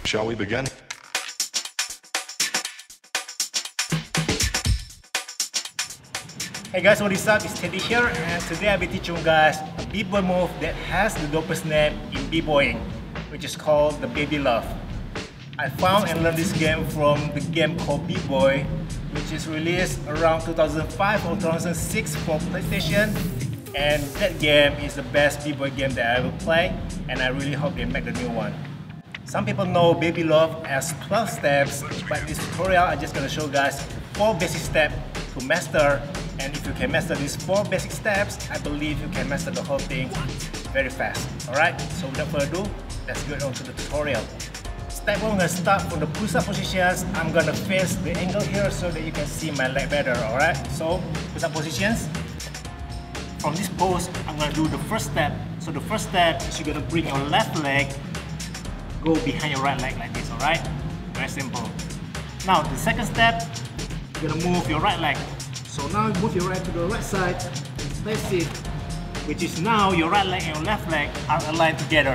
Shall we begin? Hey guys, what is up? It's Teddy here, and today I'll be teaching you guys a b-boy move that has the dopest name in b-boying, which is called the baby love. I found and learned this game from the game called B-Boy, which is released around 2005 or 2006 for PlayStation, and that game is the best b-boy game that I ever played, and I really hope they make the new one. Some people know baby love as 12 steps, but in this tutorial I'm just going to show you guys 4 basic steps to master, and if you can master these 4 basic steps, I believe you can master the whole thing very fast. Alright, so without further ado, let's get on to the tutorial. Step 1, I'm going to start from the push-up positions. I'm going to face the angle here so that you can see my leg better. Alright, so push-up positions. From this pose, I'm going to do the first step. So the first step is you're going to bring your left leg, go behind your right leg like this, alright? Very simple. Now the second step, you're going to move your right leg. So now you move your right to the right side, place it, which is now your right leg and your left leg are aligned together.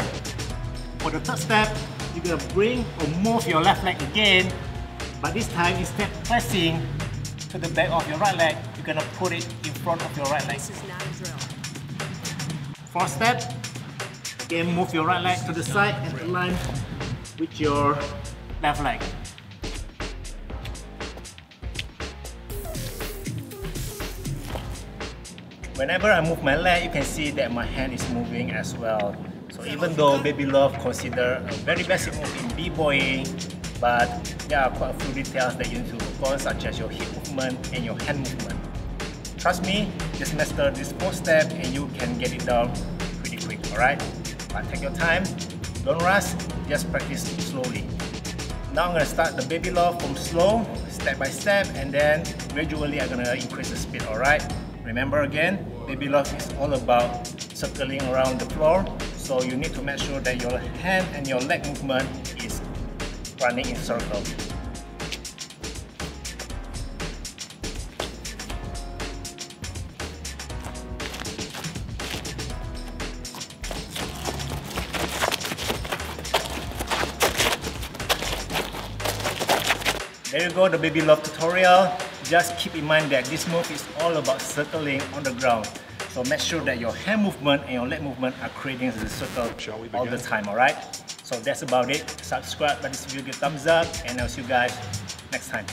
For the third step, you're going to bring or move your left leg again, but this time instead of pressing to the back of your right leg, you're going to put it in front of your right leg. This is not a drill. Fourth step, again move your right leg to the side and align with your left leg. Whenever I move my leg, you can see that my hand is moving as well. So even though baby love considered a very basic move in b-boying, but there are quite a few details that you need to work on, such as your hip movement and your hand movement. Trust me, just master this 4 step and you can get it down pretty quick, alright? But take your time, don't rush, just practice slowly. Now I'm going to start the baby love from slow, step by step, and then gradually I'm going to increase the speed, alright? Remember again, baby love is all about circling around the floor, so you need to make sure that your hand and your leg movement is running in circle. There you go, the baby love tutorial. Just keep in mind that this move is all about circling on the ground. So make sure that your hand movement and your leg movement are creating the circle all the time, alright? So that's about it. Subscribe, let this video a thumbs up, and I'll see you guys next time.